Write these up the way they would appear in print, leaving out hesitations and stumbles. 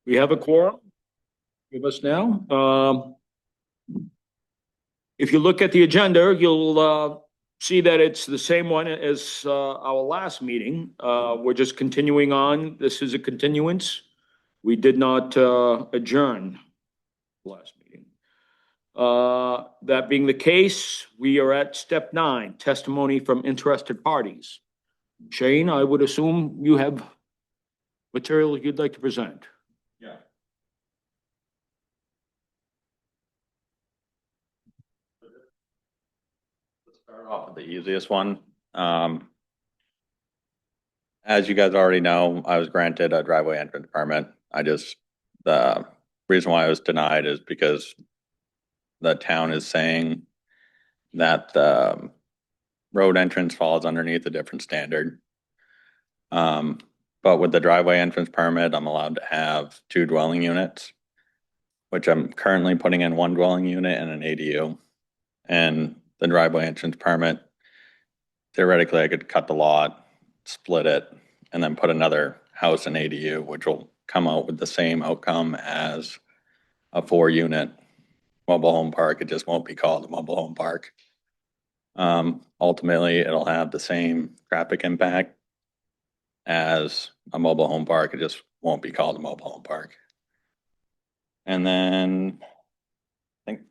We have a quorum. Give us now. If you look at the agenda, you'll see that it's the same one as our last meeting. We're just continuing on. This is a continuance. We did not adjourn last meeting. That being the case, we are at step 9, testimony from interested parties. Shane, I would assume you have material you'd like to present. Yeah. Let's start off with the easiest one. As you guys already know, I was granted a driveway entrance permit. The reason why I was denied is because the town is saying that the road entrance falls underneath a different standard. But with the driveway entrance permit, I'm allowed to have 2 dwelling units, which I'm currently putting in 1 dwelling unit and an ADU. And the driveway entrance permit, theoretically, I could cut the lot, split it, and then put another house and ADU, which will come out with the same outcome as a 4-unit mobile home park. It just won't be called a mobile home park. Ultimately, it'll have the same traffic impact as a mobile home park. It just won't be called a mobile home park. And then I think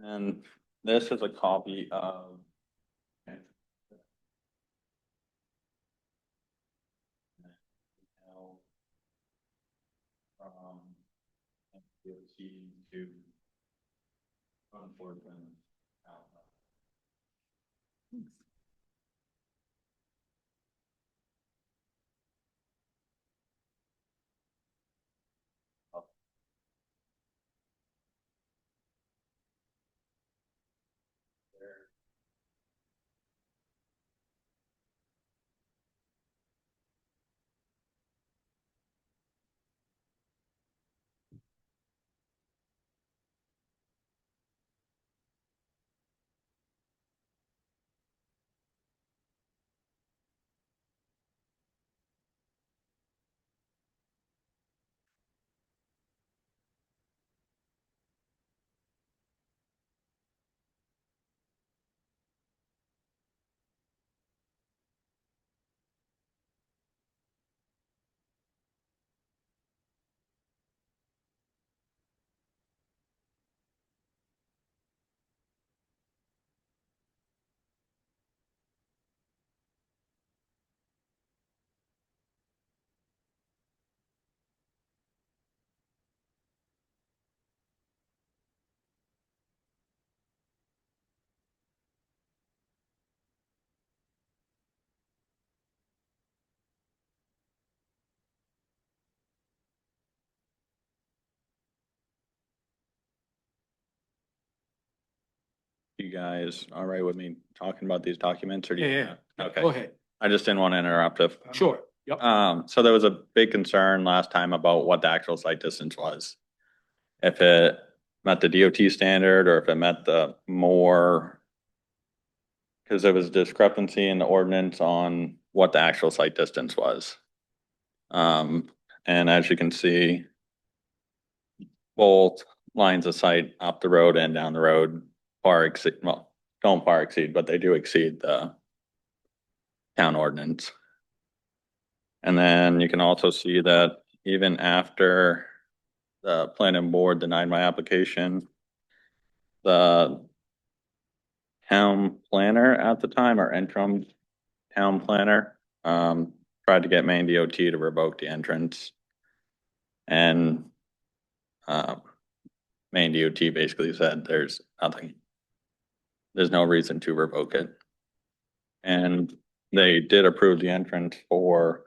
and this is a copy of to unfortunate. You guys all right with me talking about these documents, or do you? Yeah. Okay. Go ahead. I just didn't want to interrupt if. Sure. Yep. So there was a big concern last time about what the actual site distance was. If it met the DOT standard or if it met the more, because there was discrepancy in the ordinance on what the actual site distance was. And as you can see, both lines of sight up the road and down the road don't far exceed, but they do exceed the town ordinance. And then you can also see that even after the planning board denied my application, the town planner at the time, or interim town planner, tried to get Maine DOT to revoke the entrance. And Maine DOT basically said there's no reason to revoke it. And they did approve the entrance for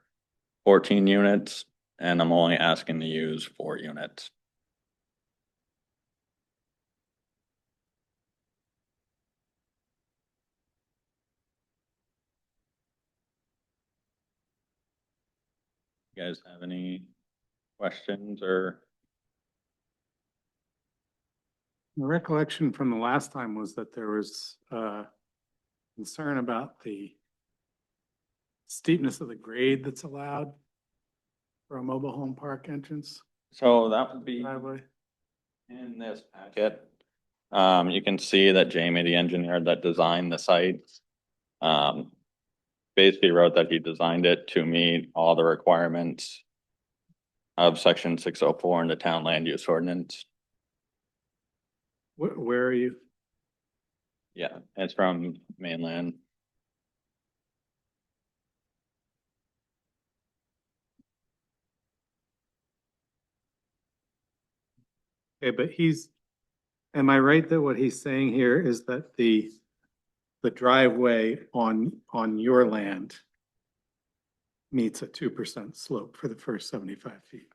14 units, and I'm only asking to use 4 units. You guys have any questions or? The recollection from the last time was that there was concern about the steepness of the grade that's allowed for a mobile home park entrance So that would be driveway. in this packet. You can see that Jamie, the engineer that designed the site, basically wrote that he designed it to meet all the requirements of section 604 in the town land use ordinance. Where are you? Yeah, it's from mainland. Okay, but am I right that what he's saying here is that the driveway on your land meets a 2% slope for the first 75 feet?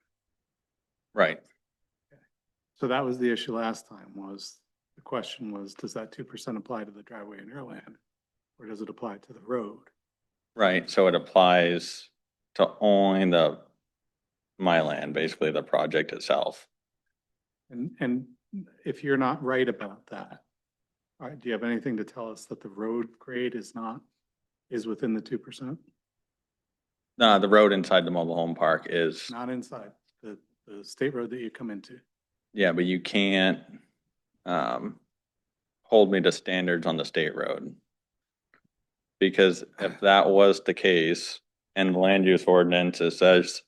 Right. So that was the issue last time the question was, does that 2% apply to the driveway in your land? Or does it apply to the road? Right, so it applies to only my land, basically the project itself. And if you're not right about that, all right, do you have anything to tell us that the road grade is within the 2%? No, the road inside the mobile home park is, Not inside the state road that you come into. yeah, but you can't hold me to standards on the state road. Because if that was the case, and the land use ordinance, it says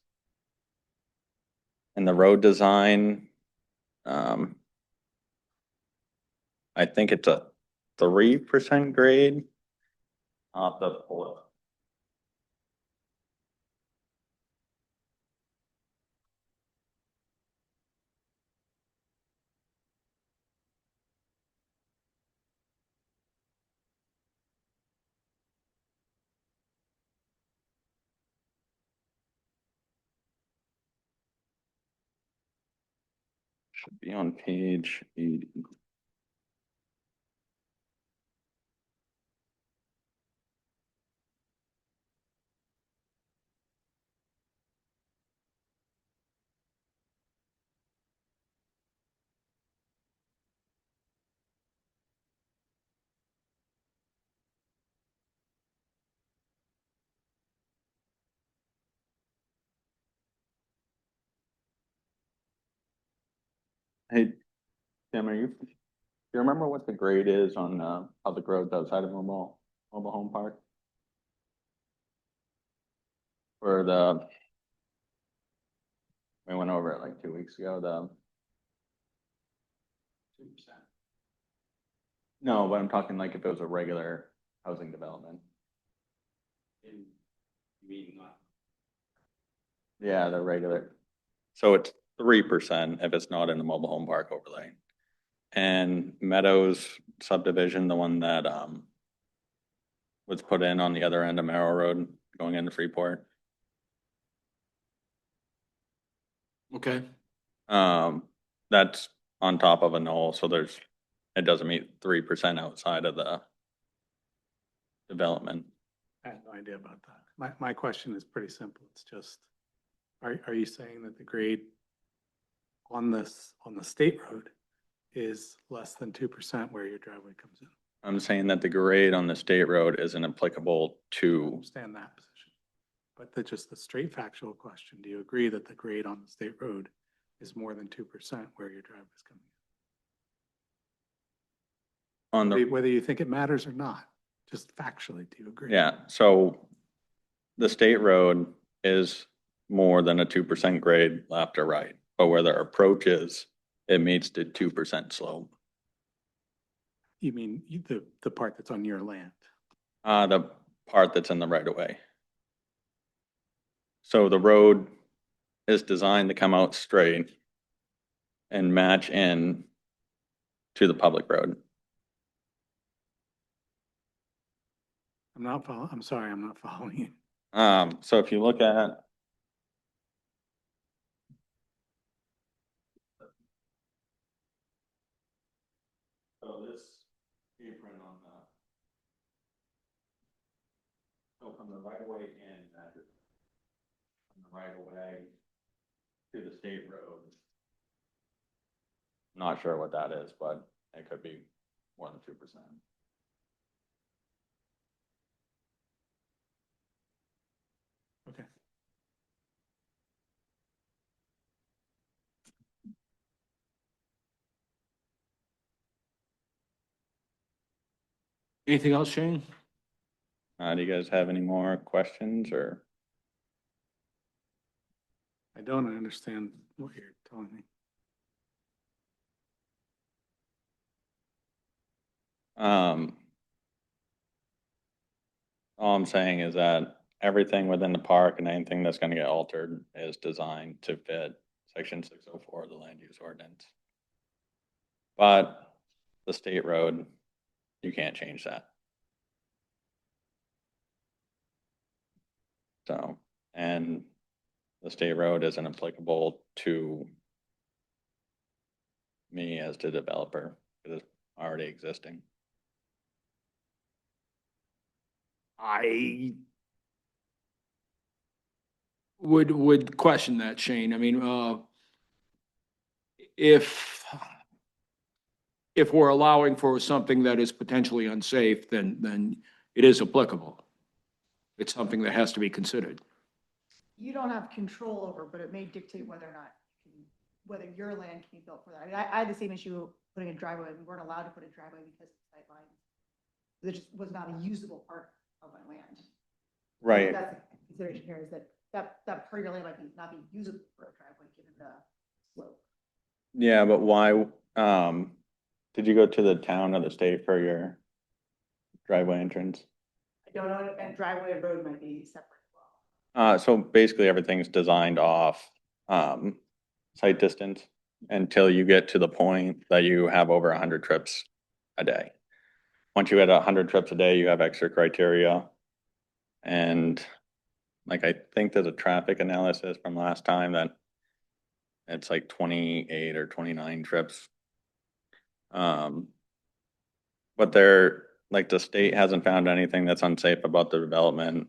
in the road design, I think it's a 3% grade. I'll have to pull it. Should be on page 80. Hey, Tim, do you remember what the grade is on public roads outside of mobile home park? For we went over it like 2 weeks ago, the 2%. No, but I'm talking like if it was a regular housing development. Yeah, the regular. So it's 3% if it's not in the mobile home park overlay. And Meadows subdivision, the one that was put in on the other end of Merrill Road going into Freeport. Okay. That's on top of a knoll, so it doesn't meet 3% outside of the development. I have no idea about that. My question is pretty simple. It's just, are you saying that the grade on the state road is less than 2% where your driveway comes in? I'm saying that the grade on the state road isn't applicable I to, understand that position. But just the straight factual question, do you agree that the grade on the state road is more than 2% where your driveway is coming on in? the, Whether you think it matters or not, just factually, do you agree? yeah, so the state road is more than a 2% grade left or right, but where the approach is, it meets the 2% slope. You mean the part that's on your land? The part that's in the right of way. So the road is designed to come out straight and match in to the public road. I'm sorry, I'm not following you. So if you look at this apron on so from the right of way in, from the right of way to the state road. Not sure what that is, but it could be more than 2%. Okay. Anything else, Shane? Do you guys have any more questions or? I don't understand what you're telling me. All I'm saying is that everything within the park and anything that's gonna get altered is designed to fit section 604 of the land use ordinance. But the state road, you can't change that. So, and the state road isn't applicable to me as the developer, because it's already existing. I would question that, Shane. I mean, if we're allowing for something that is potentially unsafe, then it is applicable. It's something that has to be considered. You don't have control over, but it may dictate whether or not, whether your land can be built for that. I mean, I had the same issue putting a driveway. We weren't allowed to put a driveway because of sight lines. It just was not a usable part of my land. Right. That's the consideration here, is that part of your land might not be usable for a driveway given the slope. Yeah, but why, did you go to the town or the state for your driveway entrance? I don't know, and driveway and road might be separate as well. So basically everything's designed off, sight distance until you get to the point that you have over 100 trips a day. Once you hit 100 trips a day, you have extra criteria. And like, I think there's a traffic analysis from last time that it's like 28 or 29 trips. But they're, like, the state hasn't found anything that's unsafe about the development.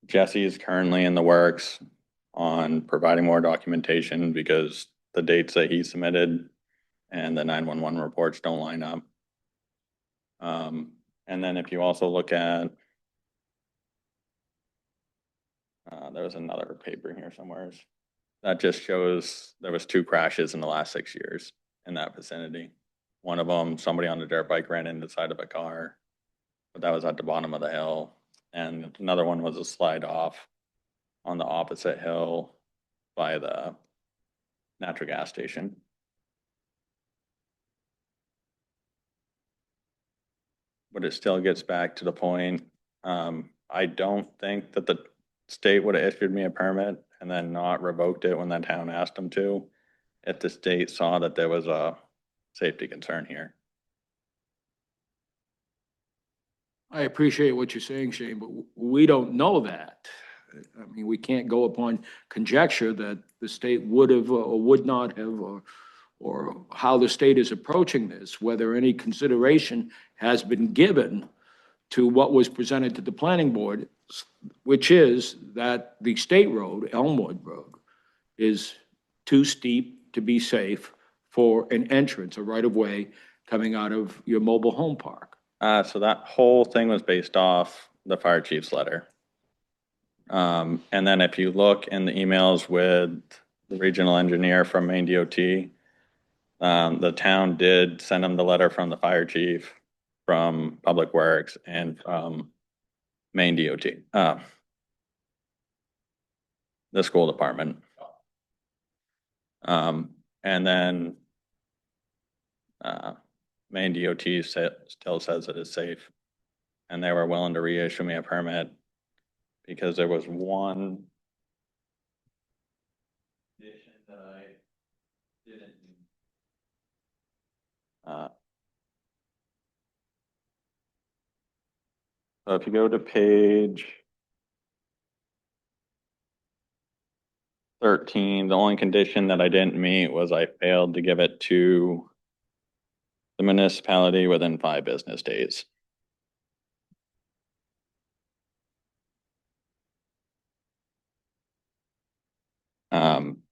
Jesse is currently in the works on providing more documentation because the dates that he submitted and the 911 reports don't line up. And then if you also look at, there was another paper here somewhere that just shows there was 2 crashes in the last 6 years in that vicinity. One of them, somebody on a dirt bike ran into the side of a car, but that was at the bottom of the hill. And another one was a slide off on the opposite hill by the natural gas station. But it still gets back to the point, I don't think that the state would have issued me a permit and then not revoked it when that town asked them to, if the state saw that there was a safety concern here. I appreciate what you're saying, Shane, but we don't know that. I mean, we can't go upon conjecture that the state would have or would not have, or how the state is approaching this, whether any consideration has been given to what was presented to the planning board, which is that the state road, Elmwood Road, is too steep to be safe for an entrance, a right-of-way coming out of your mobile home park. So that whole thing was based off the fire chief's letter. And then if you look in the emails with the regional engineer from Maine DOT, the town did send him the letter from the fire chief, from Public Works, and from Maine DOT, the school department. And then Maine DOT still says it is safe, and they were willing to reissue me a permit because there was one condition that I didn't. So if you go to page 13, the only condition that I didn't meet was I failed to give it to the municipality within 5 business days.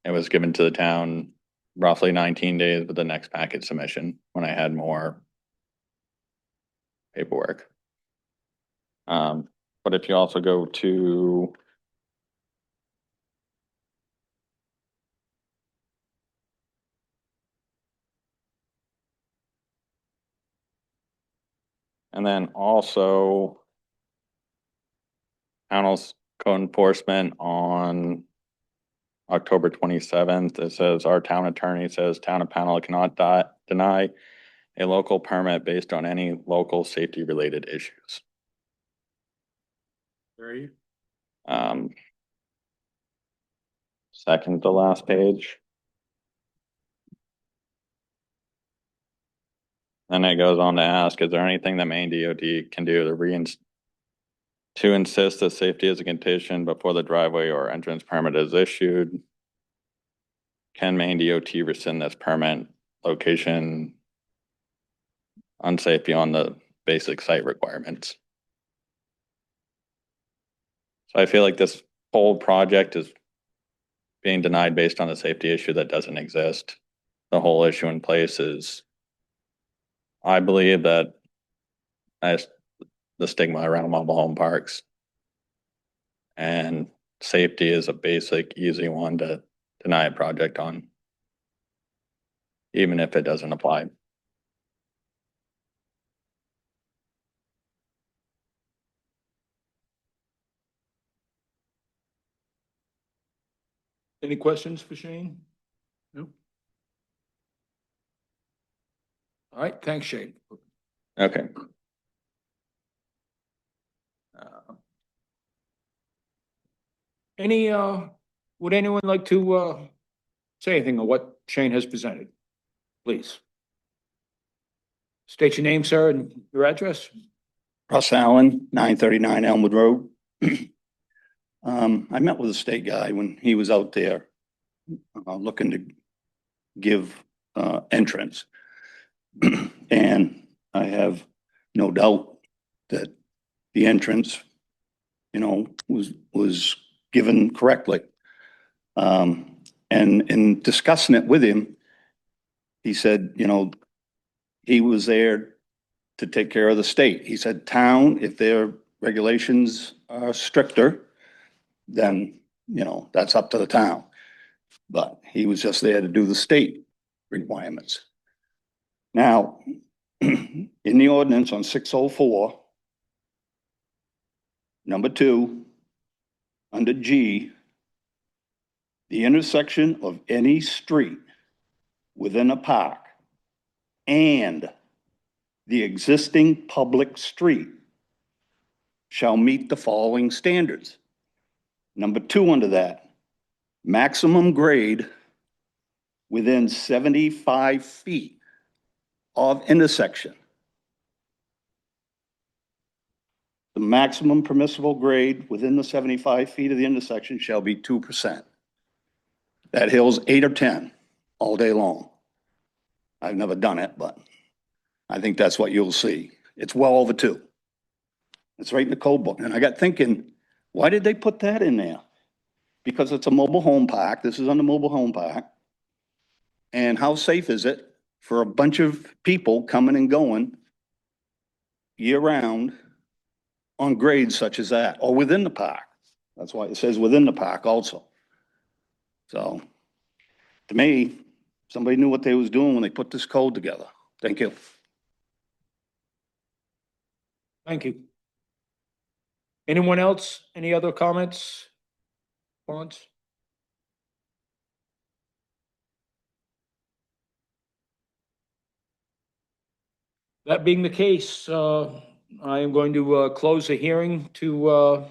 It was given to the town roughly 19 days with the next packet submission when I had more paperwork. But if you also go to and then also panels code enforcement on October 27th, it says our town attorney says town of Panel cannot deny a local permit based on any local safety related issues. Where are you? Second to last page. Then it goes on to ask, is there anything that Maine DOT can do to insist that safety is a condition before the driveway or entrance permit is issued? Can Maine DOT rescind this permit location unsafe beyond the basic site requirements? So I feel like this whole project is being denied based on a safety issue that doesn't exist. The whole issue in place is, I believe that as the stigma around mobile home parks. And safety is a basic, easy one to deny a project on, even if it doesn't apply. Any questions for Shane? Nope. All right, thanks, Shane. Okay. Any, would anyone like to, say anything on what Shane has presented? Please. State your name, sir, and your address. Russ Allen, 939 Elmwood Road. I met with a state guy when he was out there looking to give entrance. And I have no doubt that the entrance, was given correctly. And in discussing it with him, he said, he was there to take care of the state. He said, town, if their regulations are stricter, then, that's up to the town. But he was just there to do the state requirements. Now, in the ordinance on 604, number 2, under G, the intersection of any street within a park and the existing public street shall meet the following standards. Number 2 under that, maximum grade within 75 feet of intersection. The maximum permissible grade within the 75 feet of the intersection shall be 2%. That hill's 8 or 10 all day long. I've never done it, but I think that's what you'll see. It's well over 2. It's right in the code book. And I got thinking, why did they put that in there? Because it's a mobile home park. This is on the mobile home park. And how safe is it for a bunch of people coming and going year round on grades such as that, or within the park? That's why it says within the park also. So, to me, somebody knew what they was doing when they put this code together. Thank you. Thank you. Anyone else? Any other comments? Points? That being the case, I am going to close the hearing to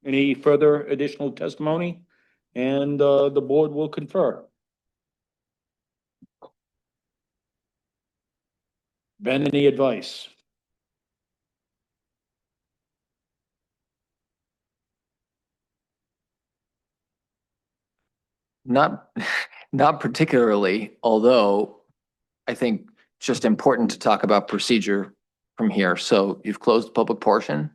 any further additional testimony, and the board will confer. Ben, any advice? Not, not particularly, although I think just important to talk about procedure from here. So you've closed the public portion.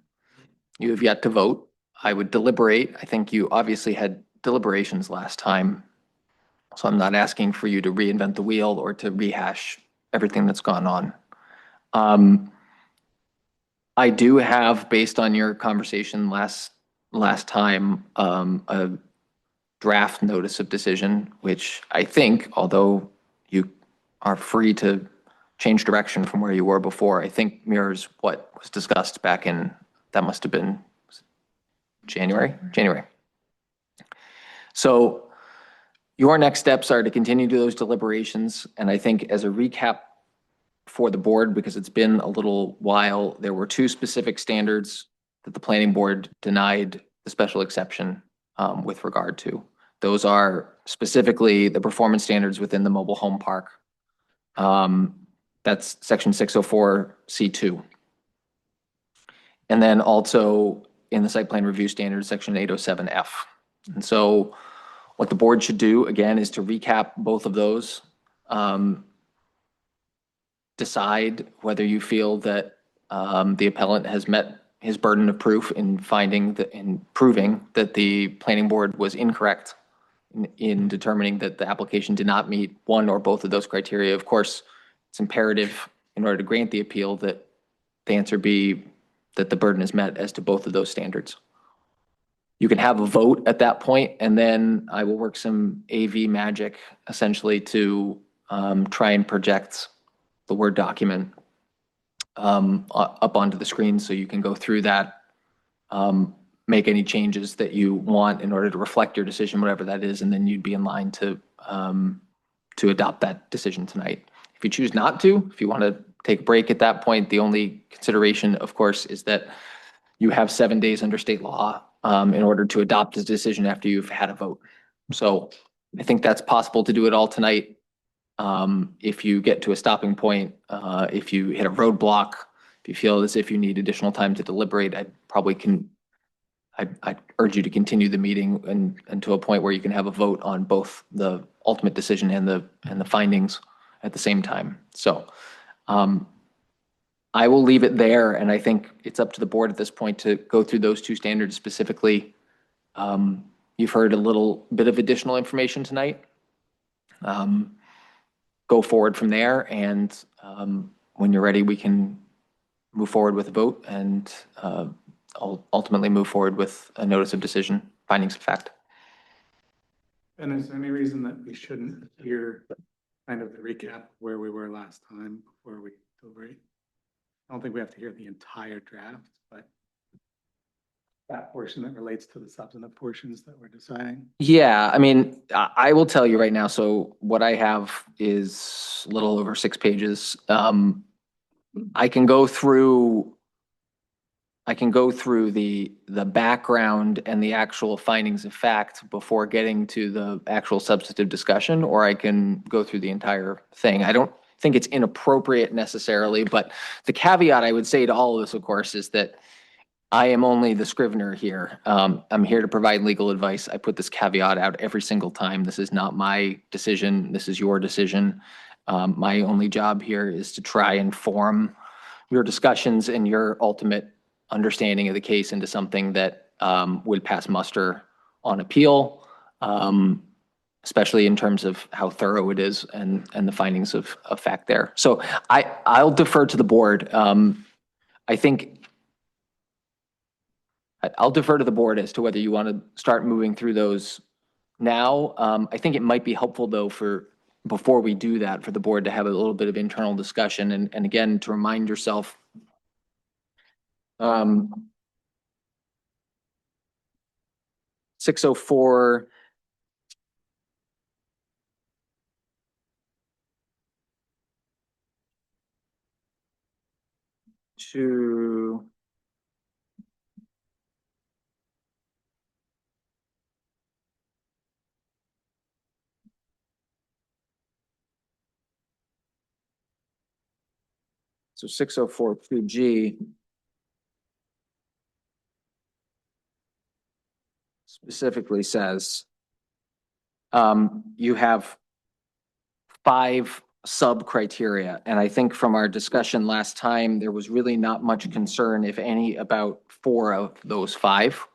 You have yet to vote. I would deliberate. I think you obviously had deliberations last time. So I'm not asking for you to reinvent the wheel or to rehash everything that's gone on. I do have, based on your conversation last time, a draft notice of decision, which I think, although you are free to change direction from where you were before, I think mirrors what was discussed back in, that must have been January. So your next steps are to continue to those deliberations. And I think as a recap for the board, because it's been a little while, there were two specific standards that the planning board denied the special exception with regard to. Those are specifically the performance standards within the mobile home park. That's section 604C2. And then also in the site plan review standards, section 807F. And so what the board should do, again, is to recap both of those. Decide whether you feel that the appellant has met his burden of proof in proving that the planning board was incorrect in determining that the application did not meet one or both of those criteria. Of course, it's imperative in order to grant the appeal that the answer be that the burden is met as to both of those standards. You can have a vote at that point, and then I will work some AV magic essentially to try and project the Word document up onto the screen so you can go through that, make any changes that you want in order to reflect your decision, whatever that is, and then you'd be in line to adopt that decision tonight. If you choose not to, if you want to take a break at that point, the only consideration, of course, is that you have 7 days under state law in order to adopt a decision after you've had a vote. So I think that's possible to do it all tonight. If you get to a stopping point, if you hit a roadblock, if you feel as if you need additional time to deliberate, I'd urge you to continue the meeting and to a point where you can have a vote on both the ultimate decision and the findings at the same time. So I will leave it there, and I think it's up to the board at this point to go through those two standards specifically. You've heard a little bit of additional information tonight. Go forward from there, and when you're ready, we can move forward with a vote and ultimately move forward with a notice of decision, findings of fact. And is there any reason that we shouldn't hear kind of the recap where we were last time before we deliberate? I don't think we have to hear the entire draft, but that portion that relates to the substantive portions that we're deciding. Yeah, I mean, I will tell you right now, so what I have is a little over 6 pages. I can go through the background and the actual findings of fact before getting to the actual substantive discussion, or I can go through the entire thing. I don't think it's inappropriate necessarily, but the caveat I would say to all of this, of course, is that I am only the scrivener here. I'm here to provide legal advice. I put this caveat out every single time. This is not my decision. This is your decision. My only job here is to try and form your discussions and your ultimate understanding of the case into something that would pass muster on appeal, especially in terms of how thorough it is and the findings of fact there. So I'll defer to the board. I think I'll defer to the board as to whether you want to start moving through those now. I think it might be helpful though before we do that, for the board to have a little bit of internal discussion and again, to remind yourself 604 to so 604.2G specifically says you have 5 sub-criteria. And I think from our discussion last time, there was really not much concern, if any, about 4 of those 5.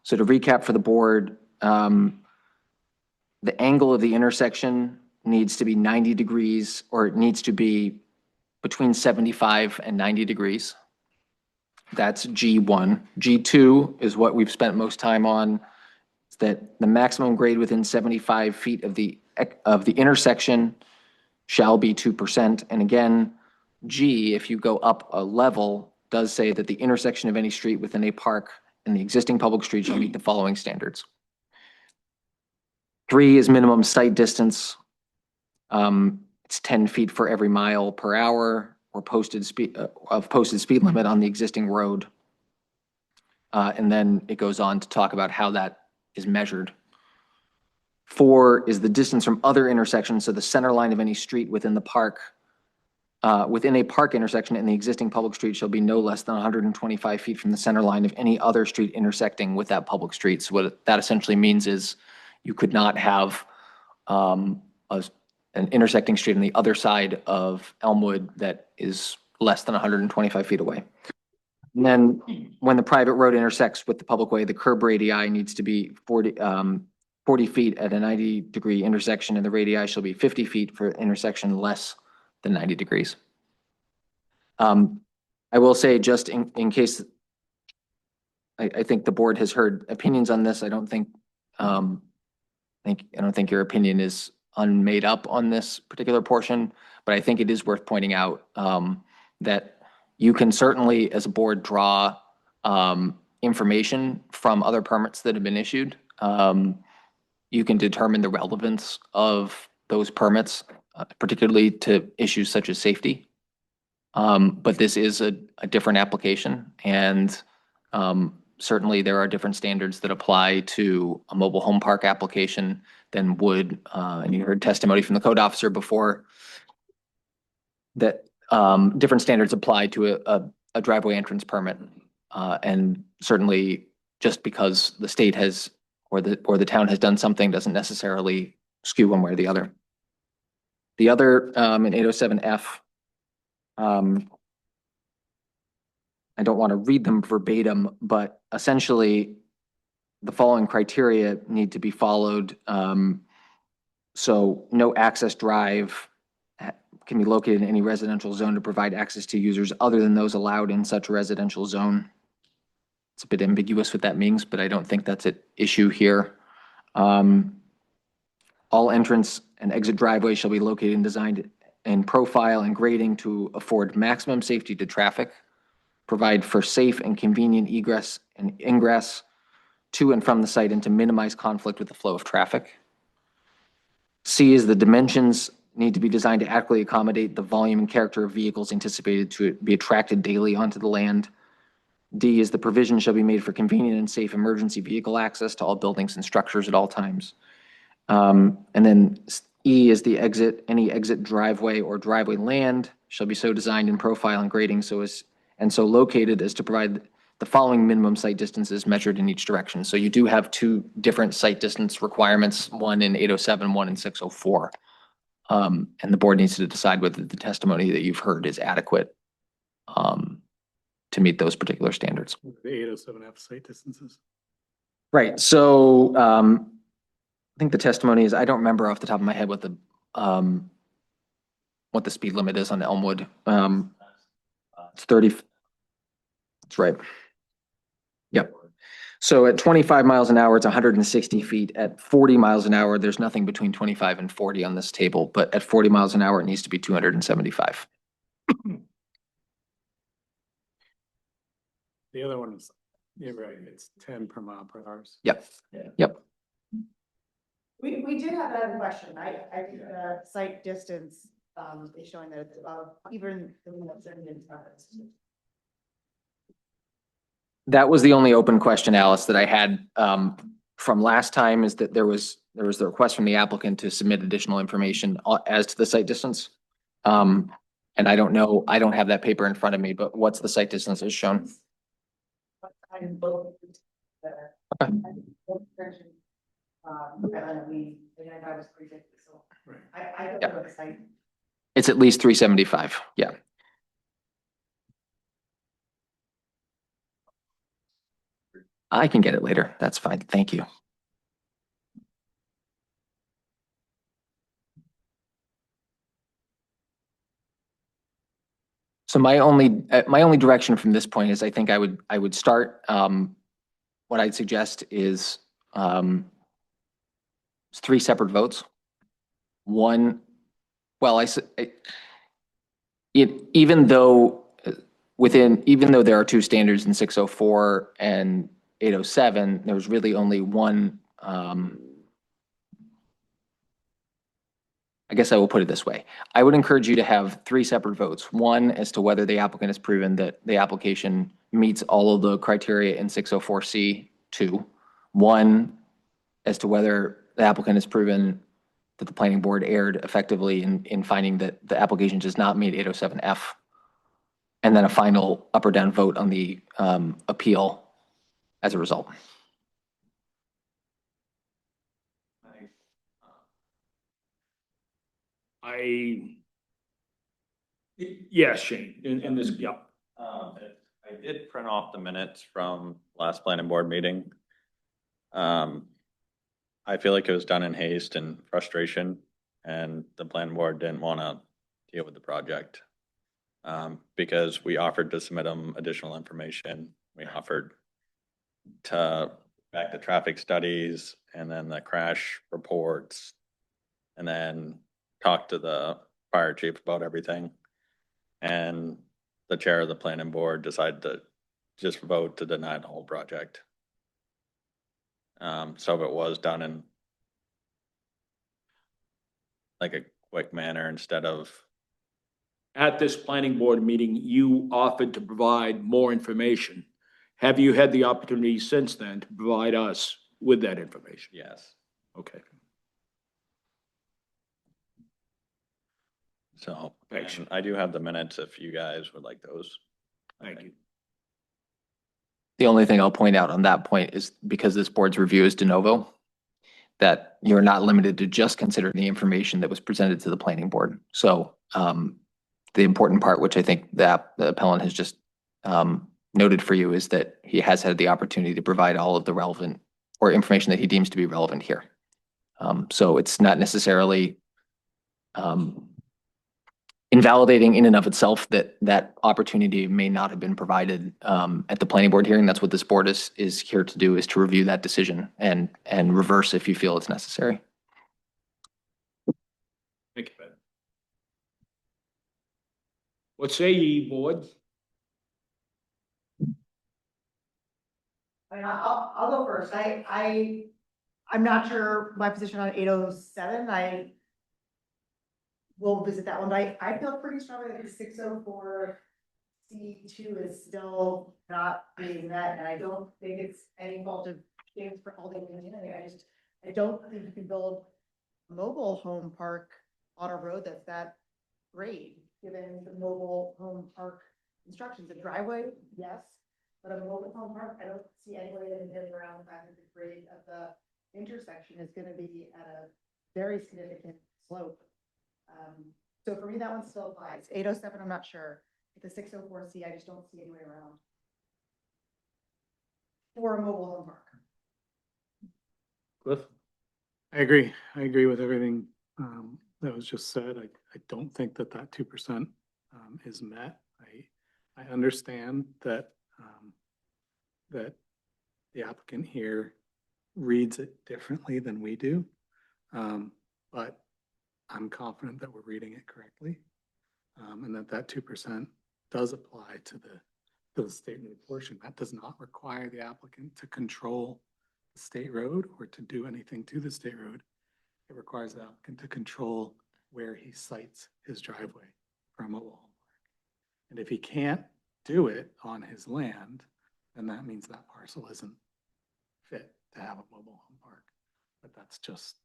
So to recap for the board, the angle of the intersection needs to be 90 degrees, or it needs to be between 75 and 90 degrees. That's G1. G2 is what we've spent most time on, is that the maximum grade within 75 feet of the intersection shall be 2%. And again, G, if you go up a level, does say that the intersection of any street within a park and the existing public street shall meet the following standards. 3 is minimum site distance. It's 10 feet for every mile per hour or posted speed limit on the existing road. And then it goes on to talk about how that is measured. 4 is the distance from other intersections, so the center line of any street within the park, within a park intersection in the existing public street shall be no less than 125 feet from the center line of any other street intersecting with that public street. So what that essentially means is you could not have an intersecting street on the other side of Elmwood that is less than 125 feet away. And then when the private road intersects with the public way, the curb radii needs to be 40 feet at a 90-degree intersection, and the radii shall be 50 feet for intersection less than 90 degrees. I will say, just in case, I think the board has heard opinions on this. I don't think your opinion is unmade up on this particular portion, but I think it is worth pointing out that you can certainly, as a board, draw information from other permits that have been issued. You can determine the relevance of those permits, particularly to issues such as safety. But this is a different application, and certainly there are different standards that apply to a mobile home park application than would, and you heard testimony from the code officer before, that different standards apply to a driveway entrance permit. And certainly just because the state has, or the town has done something doesn't necessarily skew one way or the other. The other, in 807F, I don't want to read them verbatim, but essentially the following criteria need to be followed. So no access drive can be located in any residential zone to provide access to users other than those allowed in such a residential zone. It's a bit ambiguous what that means, but I don't think that's an issue here. All entrance and exit driveways shall be located and designed in profile and grading to afford maximum safety to traffic, provide for safe and convenient egress and ingress to and from the site, and to minimize conflict with the flow of traffic. C is the dimensions need to be designed to adequately accommodate the volume and character of vehicles anticipated to be attracted daily onto the land. D is the provision shall be made for convenient and safe emergency vehicle access to all buildings and structures at all times. And then E is the exit, any exit driveway or driveway land shall be so designed in profile and grading so located as to provide the following minimum site distances measured in each direction. So you do have 2 different site distance requirements, one in 807, one in 604. And the board needs to decide whether the testimony that you've heard is adequate to meet those particular standards. The 807F site distances. Right, so I think the testimony is, I don't remember off the top of my head what the speed limit is on Elmwood. It's 30. That's right. Yep. So at 25 miles an hour, it's 160 feet. At 40 miles an hour, there's nothing between 25 and 40 on this table, but at 40 miles an hour, it needs to be 275. The other one is, you're right, it's 10 per mile per hour. Yep, yep. We did have that question. I think the site distance is showing that it's above even the limits that are in progress. That was the only open question, Alice, that I had from last time, is that there was the request from the applicant to submit additional information as to the site distance. And I don't know, I don't have that paper in front of me, but what's the site distance as shown? It's at least 375, yeah. I can get it later, that's fine, thank you. So my only direction from this point is I think I would start, what I'd suggest is, it's 3 separate votes. One, well, even though even though there are 2 standards in 604 and 807, there was really only one, I guess I will put it this way. I would encourage you to have 3 separate votes. One, as to whether the applicant has proven that the application meets all of the criteria in 604C. 2, one, as to whether the applicant has proven that the planning board erred effectively in finding that the application does not meet 807F. And then a final up or down vote on the appeal as a result. Yes, Shane, in this, yeah. I did print off the minutes from last planning board meeting. I feel like it was done in haste and frustration, and the planning board didn't want to deal with the project. Because we offered to submit them additional information. We offered to back the traffic studies and then the crash reports, and then talk to the fire chief about everything. And the chair of the planning board decided to just vote to deny the whole project. So it was done in like a quick manner instead of, At this planning board meeting, you offered to provide more information. Have you had the opportunity since then to provide us with that information? yes. Okay. So, Thanks. and I do have the minutes if you guys would like those. Thank you. The only thing I'll point out on that point is because this board's review is de novo, that you're not limited to just considering the information that was presented to the planning board. So the important part, which I think the appellant has just noted for you, is that he has had the opportunity to provide all of the relevant or information that he deems to be relevant here. So it's not necessarily invalidating in and of itself that that opportunity may not have been provided at the planning board hearing. That's what this board is here to do, is to review that decision and reverse if you feel it's necessary. Thank you, Ben. What say ye, board? I mean, I'll go first. I'm not sure my position on 807. I will visit that one, but I feel pretty strongly that 604C2 is still not being met, and I don't think it's any fault of James for all the opinion. I don't think you can build a mobile home park on a road that's that grade, given the mobile home park instructions. A driveway, yes, but a mobile home park, I don't see any way of getting around the fact that the grade of the intersection is gonna be at a very significant slope. So for me, that one still applies. 807, I'm not sure. But the 604C, I just don't see any way around. For a mobile home park. Cliff? I agree. I agree with everything that was just said. I don't think that 2% is met. I understand that that the applicant here reads it differently than we do, but I'm confident that we're reading it correctly, and that 2% does apply to the state road portion. That does not require the applicant to control the state road or to do anything to the state road. It requires the applicant to control where he sites his driveway for a mobile home park. And if he can't do it on his land, then that means that parcel isn't fit to have a mobile home park. But that's just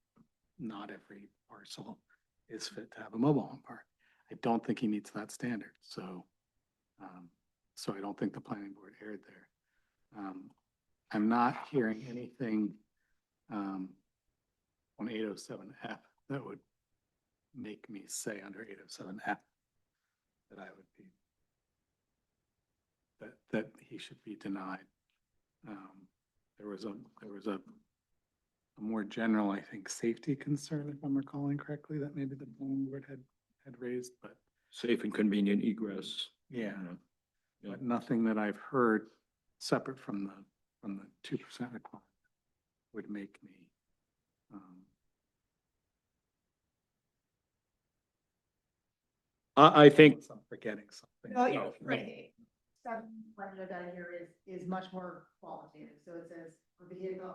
not every parcel is fit to have a mobile home park. I don't think he meets that standard. So I don't think the planning board erred there. I'm not hearing anything on 807F that would make me say under 807F that I would be, that he should be denied. There was a more general, I think, safety concern, if I'm recalling correctly, that maybe the planning board had raised, but Safe and convenient egress. Yeah, Yeah. but nothing that I've heard separate from the 2% requirement would make me, I think, unless I'm forgetting something. No, yeah, right. Stuff like I've got here is much more qualitative. So it says for vehicle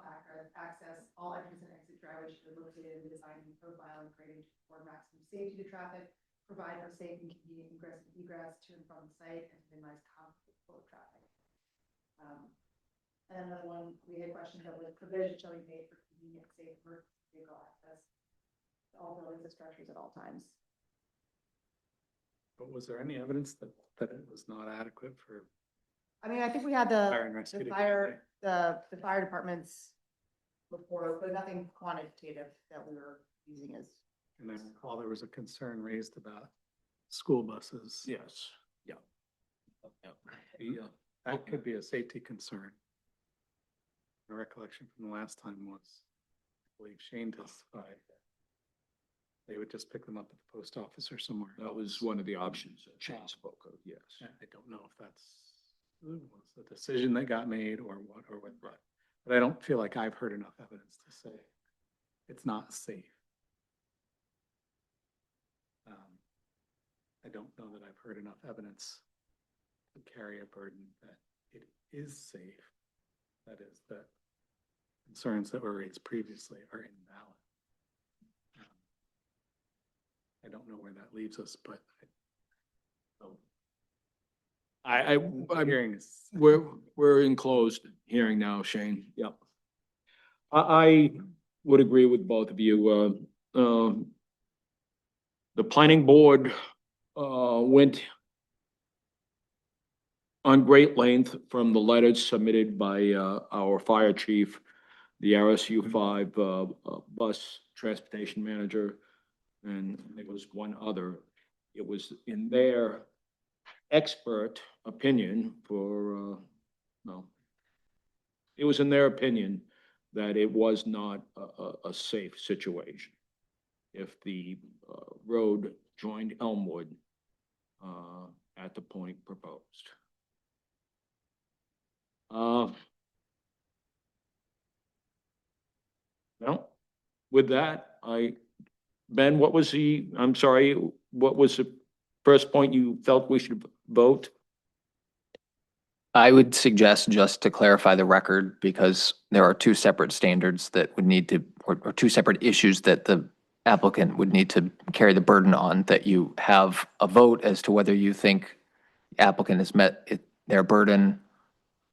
access, all entrance and exit driveways should be located in the design and profile and grading to afford maximum safety to traffic, provide for safe and convenient ingress and egress to and from the site, and to minimize conflict with flow of traffic. And another one, we had questions that was provision shall be made for convenient, safe emergency vehicle access to all buildings and structures at all times. But was there any evidence that it was not adequate for I mean, I think we had fire and the rescue? to fire, the fire department's report, but nothing quantitative that we were using as. And I recall there was a concern raised about school buses. yes, yeah. Yeah. That could be a safety concern. My recollection from the last time was, I believe Shane testified that they would just pick them up at the post office or somewhere. That was one of the options that Shane spoke of, yes. I don't know if was the decision that got made or what, but I don't feel like I've heard enough evidence to say it's not safe. I don't know that I've heard enough evidence to carry a burden that it is safe. That is, that concerns that were raised previously are invalid. I don't know where that leaves us, but I'm hearing is. we're in closed hearing now, Shane. Yep. I would agree with both of you. The planning board went on great length from the letters submitted by our fire chief, the RSU 5 bus transportation manager, and there was one other. It was in their expert opinion for, no, it was in their opinion that it was not a safe situation if the road joined Elmwood at the point proposed. Well, with that, Ben, what was I'm sorry, what was the first point you felt we should vote? I would suggest, just to clarify the record, because there are two separate standards that would need to, or two separate issues that the applicant would need to carry the burden on, that you have a vote as to whether you think the applicant has met their burden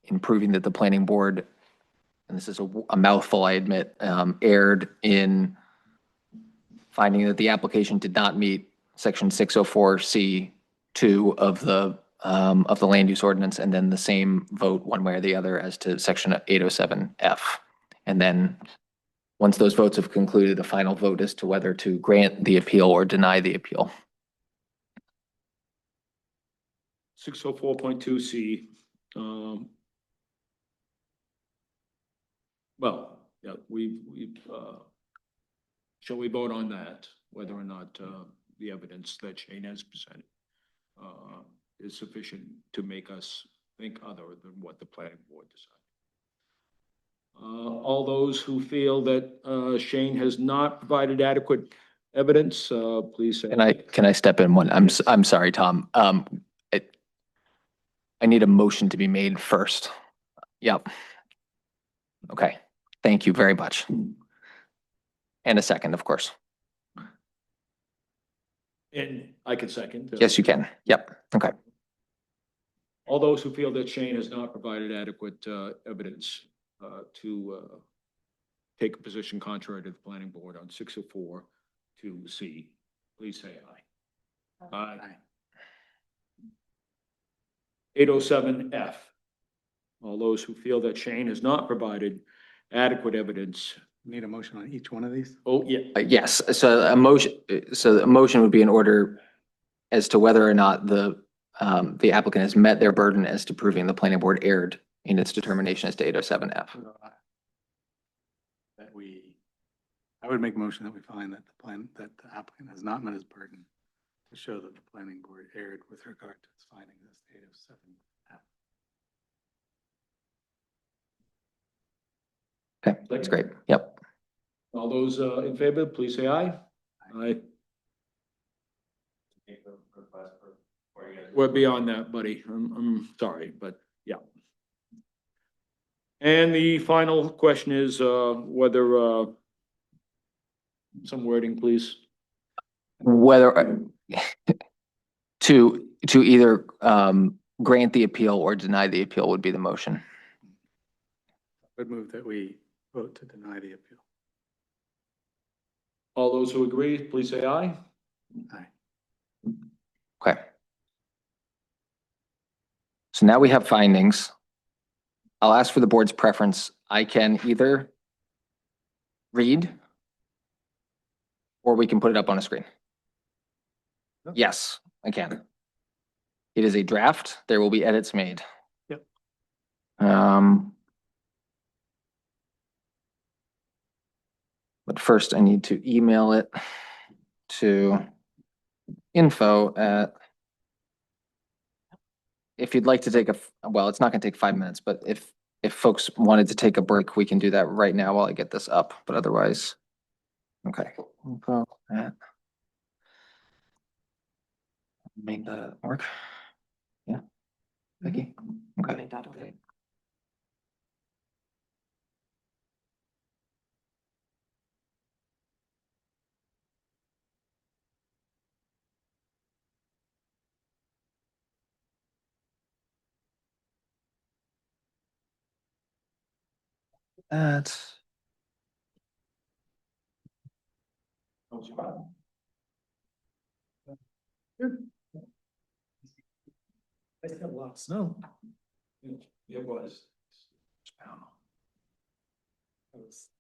in proving that the planning board, and this is a mouthful, I admit, erred in finding that the application did not meet section 604C2 of the land use ordinance, and then the same vote one way or the other as to section 807F. And then once those votes have concluded, a final vote as to whether to grant the appeal or deny the appeal. 604.2C. Well, yeah, shall we vote on that, whether or not the evidence that Shane has presented is sufficient to make us think other than what the planning board decided? All those who feel that Shane has not provided adequate evidence, please say. Can I step in one? I'm sorry, Tom. I need a motion to be made first. Yep. Okay. Thank you very much. And a second, of course. And I can second. Yes, you can. Yep. Okay. All those who feel that Shane has not provided adequate evidence to take a position contrary to the planning board on 604 to C, please say aye. Aye. 807F. All those who feel that Shane has not provided adequate evidence. Need a motion on each one of these? Oh, yeah. Yes. So a motion would be in order as to whether or not the applicant has met their burden as to proving the planning board erred in its determination as to 807F. I would make a motion that we find that the applicant has not met his burden to show that the planning board erred with regard to its finding this date of 7. Okay, that's great. Yep. All those in favor, please say aye. Aye. We're beyond that, buddy. I'm sorry, but yeah. And the final question is whether some wording, please. Whether to either grant the appeal or deny the appeal would be the motion. I would move that we vote to deny the appeal. All those who agree, please say aye. Aye. Okay. So now we have findings. I'll ask for the board's preference. I can either read or we can put it up on a screen. Yes, I can. It is a draft. There will be edits made. Yep. But first I need to email it to info at, if you'd like to take well, it's not gonna take 5 minutes, but if folks wanted to take a break, we can do that right now while I get this up, but otherwise, okay. Info at, make that work. Yeah. Vicky? Okay. That's. I got a lot of snow. It was.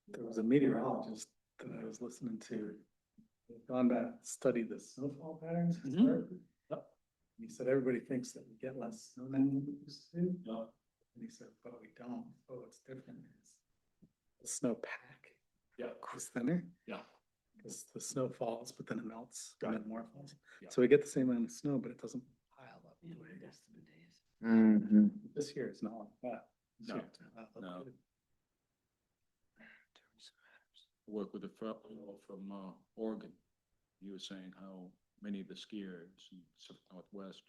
There was a meteorologist that I was listening to. He'd gone back, studied the snowfall patterns. Mhm. Yep. He said, everybody thinks that we get less snow than we used to. Yeah. And he said, but we don't. Oh, it's different. The snow pack Yeah. is thinner. Yeah. Because the snow falls, but then it melts and then more falls. Yeah. So we get the same amount of snow, but it doesn't pile up the way it used to. Mhm. This year it's not like that. This No. year it's piled up No. good. Work with a fellow from Oregon. He was saying how many of the skiers in Pacific Northwest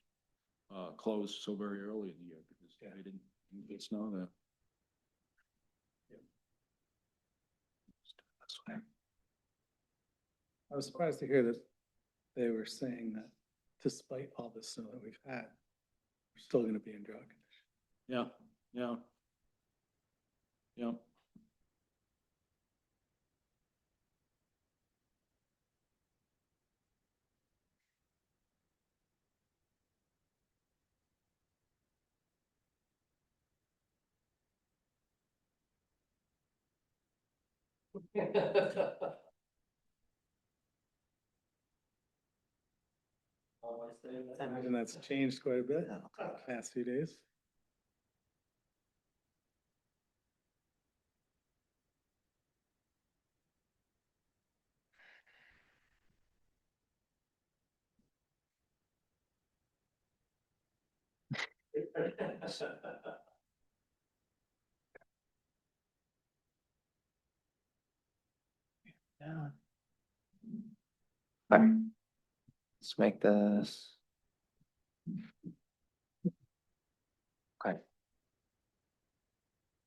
closed so very early in the year because they didn't get snow there. I was surprised to hear that they were saying that despite all the snow that we've had, we're still gonna be in drought conditions. Yeah, yeah. Yeah. I imagine that's changed quite a bit the past few days. Yeah. Okay. Let's make this. Okay.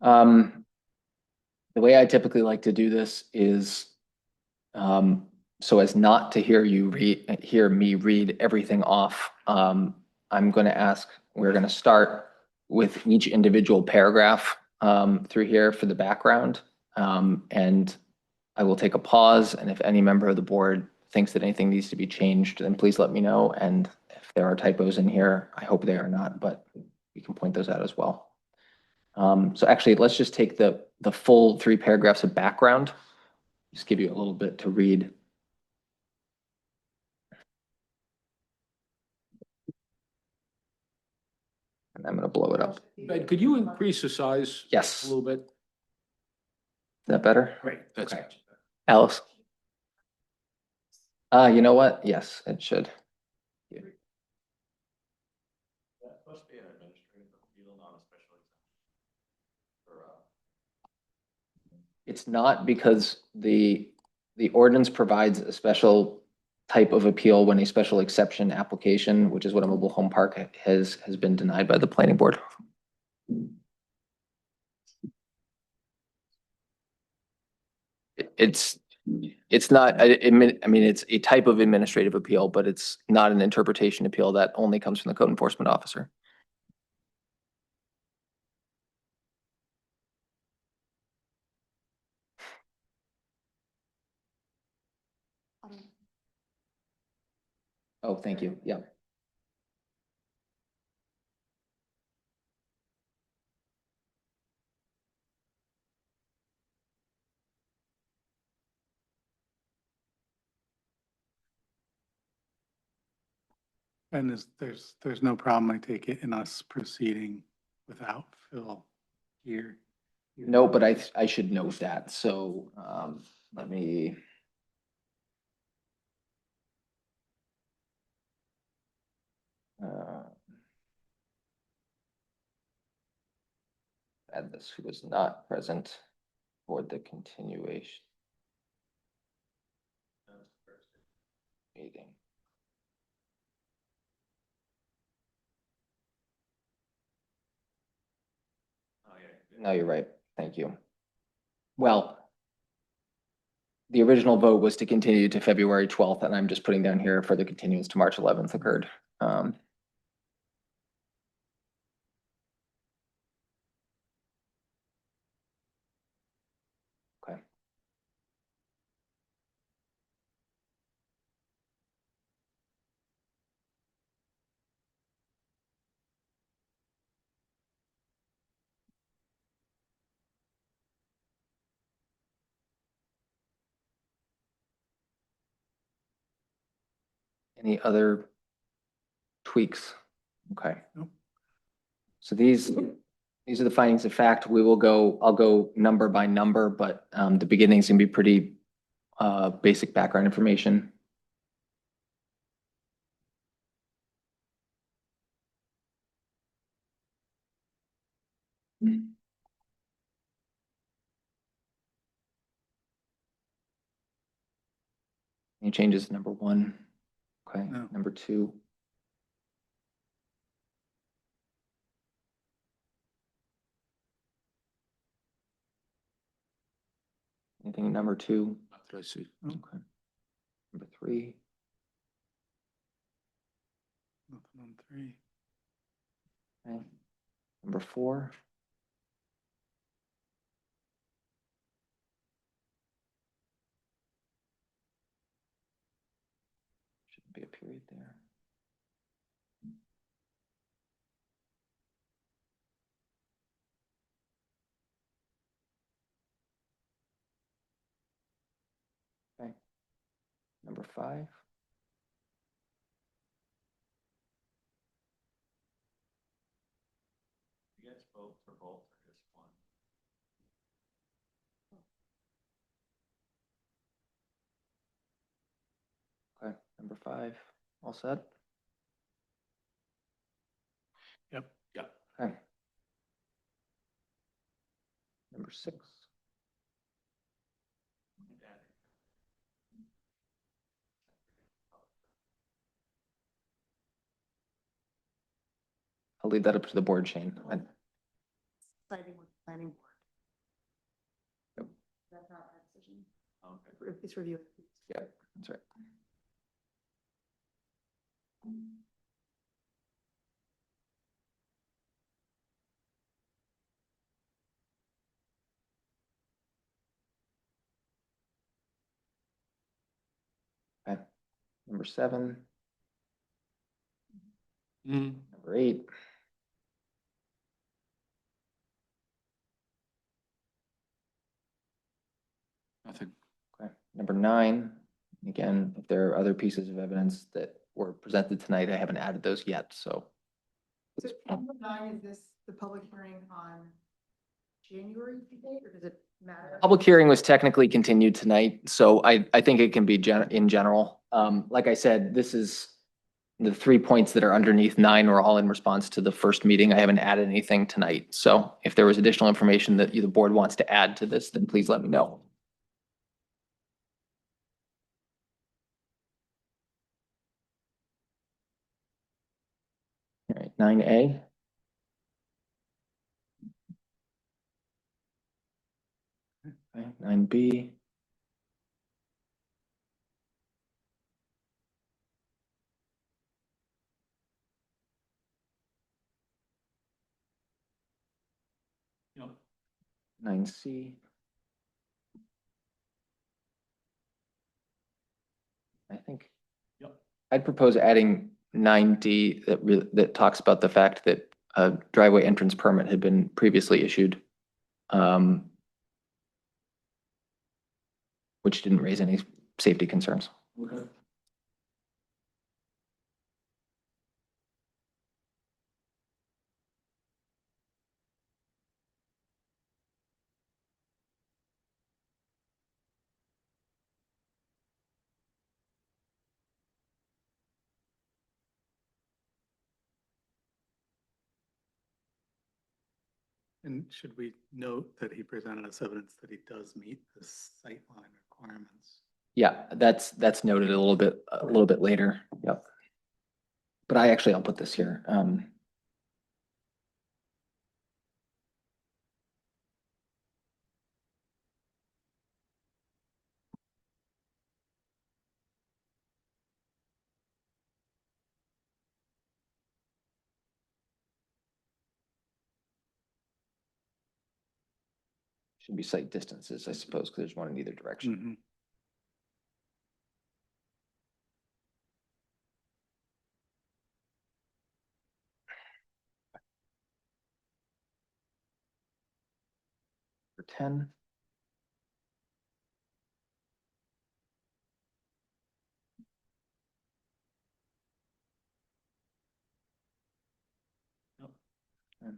The way I typically like to do this is so as not to hear me read everything off. I'm going to ask, we're going to start with each individual paragraph through here for the background. And I will take a pause, and if any member of the board thinks that anything needs to be changed, then please let me know. And if there are typos in here, I hope they are not, but we can point those out as well. So actually, let's just take the full 3 paragraphs of background. Just give you a little bit to read. And I'm going to blow it up. Ben, could you increase the size? Yes. A little bit? Is that better? Great. That's Okay. Alice? You know what? Yes, it should. It's not because the ordinance provides a special type of appeal when a special exception application, which is what a mobile home park has been denied by the planning board. It's not, I mean, it's a type of administrative appeal, but it's not an interpretation appeal that only comes from the code enforcement officer. Oh, thank you. Yeah. And there's no problem, I take it, in us proceeding without Phil here. No, but I should note that. So, let me. Add this, who was not present for the continuation. Meeting. No, you're right. Thank you. Well, the original vote was to continue to February 12th, and I'm just putting down here for the continuance to March 11th occurred. Okay. Any other tweaks? Okay. Nope. So these are the findings of fact. I'll go number by number, but the beginning's gonna be pretty basic background information. Any changes to number 1? Okay, No. number 2. Anything in number 2? Not that I see. Okay. Number 3. Nothing on 3. Okay. Number 4. Shouldn't be a period there. Okay. Number 5. You guys vote for both or just one? Okay, number 5, all set? Yep. Yeah. Okay. Number 6. I'll leave that up to the board, Shane. Siding with the planning board. Yep. That's not our decision. Okay. It's review. Yeah, that's right. Okay, number 7, number 8. Nothing. Okay, number 9, again, if there are other pieces of evidence that were presented tonight, I haven't added those yet, so. So number 9, is this the public hearing on January date, or does it matter? Public hearing was technically continued tonight, so I think it can be in general. Like I said, this is the 3 points that are underneath 9 were all in response to the first meeting. I haven't added anything tonight. So if there was additional information that the board wants to add to this, then please let me know. All right, 9A. Okay, 9B. Yep. 9C. I think Yep. I'd propose adding 9D that talks about the fact that a driveway entrance permit had been previously issued. Which didn't raise any safety concerns. Okay. And should we note that he presented us evidence that he does meet the sightline requirements? Yeah, that's noted a little bit later. Yep. But I'll put this here. Should be site distances, I suppose, because there's one in either direction. Mhm. For 10. Yep. And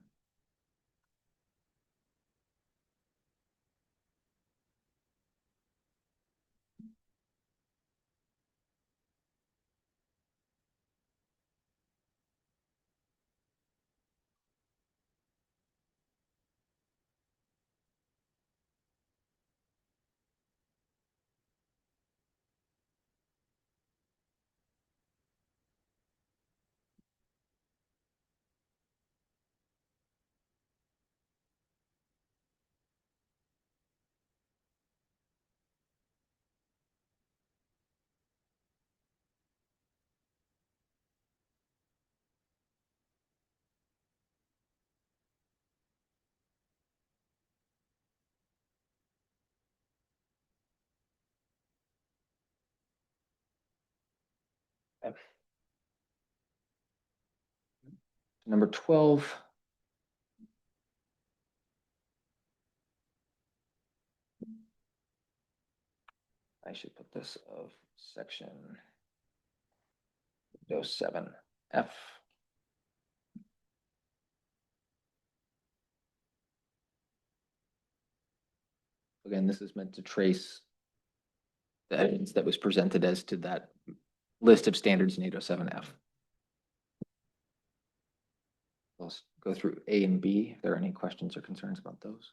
number 12. I should put this of section 07F. Again, this is meant to trace the evidence that was presented as to that list of standards in 807F. Let's go through A and B. If there are any questions or concerns about those.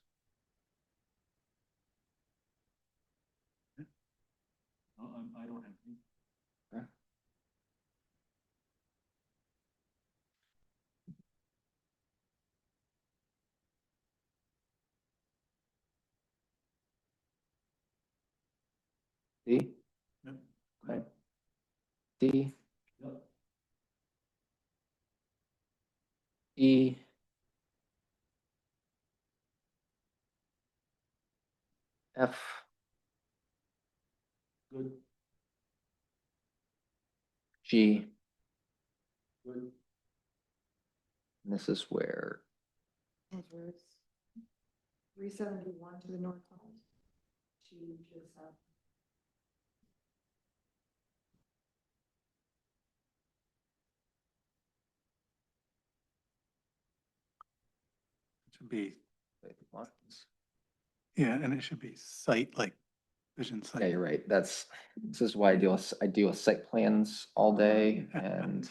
I don't have any. D? Yep. Okay. D, Yep. E, F, Good. G, Good. and this is where, Those roads. 371 to the north. To the south. It should be, wait, what? yeah, and it should be site like Vision Yeah, site. you're right. This is why I deal with site plans all day and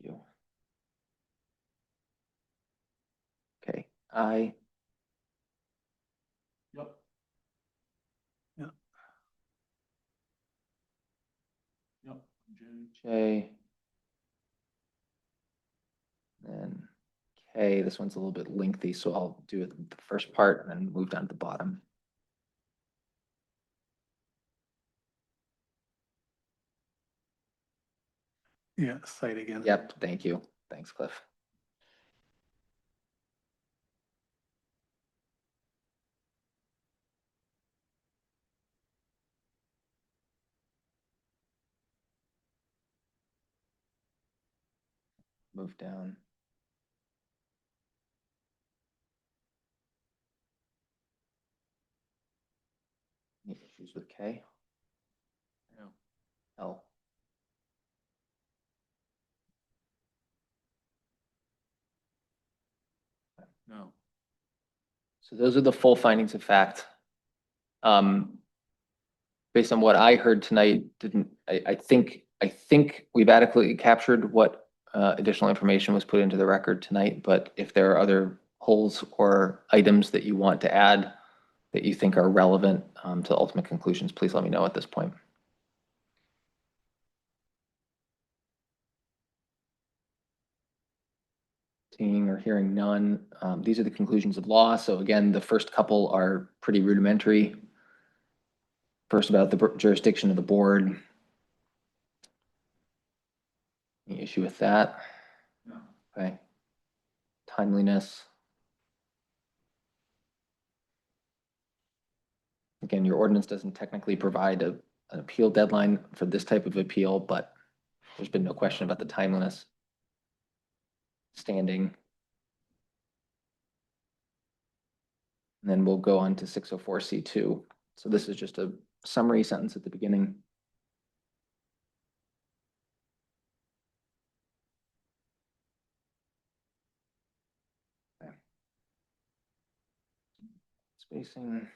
you. Okay, Yep. Yep. J. Then K, this one's a little bit lengthy, so I'll do the first part and then move down to the bottom. Yeah, site again. Yep, thank you. Thanks, Cliff. Move down. Any issues with K? No. L. No. So those are the full findings of fact. Based on what I heard tonight, I think we've adequately captured what additional information was put into the record tonight, but if there are other holes or items that you want to add that you think are relevant to ultimate conclusions, please let me know at this point. Seeing or hearing none, these are the conclusions of law. So again, the first couple are pretty rudimentary. First, about the jurisdiction of the board. Any issue with that? No. Okay. Timeliness. Again, your ordinance doesn't technically provide an appeal deadline for this type of appeal, but there's been no question about the timeliness. Standing. And then we'll go on to 604C2. So this is just a summary sentence at the beginning. Okay. Spacing.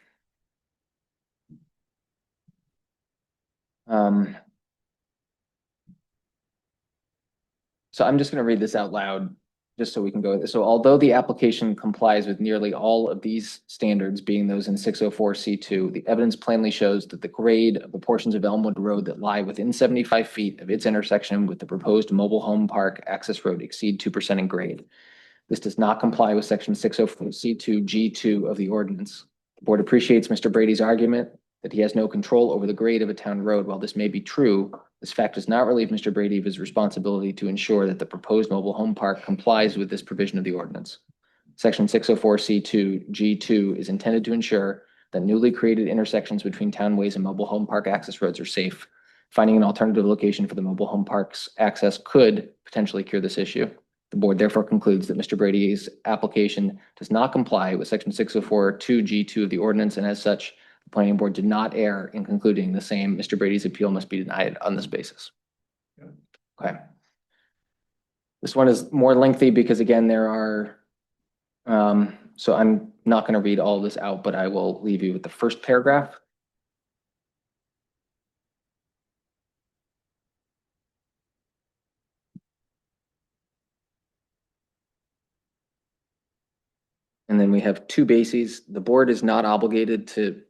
So I'm just going to read this out loud just so we can go. So although the application complies with nearly all of these standards, being those in 604C2, the evidence plainly shows that the grade of the portions of Elmwood Road that lie within 75 feet of its intersection with the proposed mobile home park access road exceed 2% in grade. This does not comply with section 604C2 G2 of the ordinance. The board appreciates Mr. Brady's argument that he has no control over the grade of a town road. While this may be true, this fact does not relieve Mr. Brady of his responsibility to ensure that the proposed mobile home park complies with this provision of the ordinance. Section 604C2 G2 is intended to ensure that newly created intersections between townways and mobile home park access roads are safe. Finding an alternative location for the mobile home park's access could potentially cure this issue. The board therefore concludes that Mr. Brady's application does not comply with section 604(2) G2 of the ordinance, and as such, the planning board did not err in concluding the same. Mr. Brady's appeal must be denied on this basis. Okay. This one is more lengthy because again, there are, so I'm not going to read all this out, but I will leave you with the first paragraph. And then we have two bases. The board is not obligated to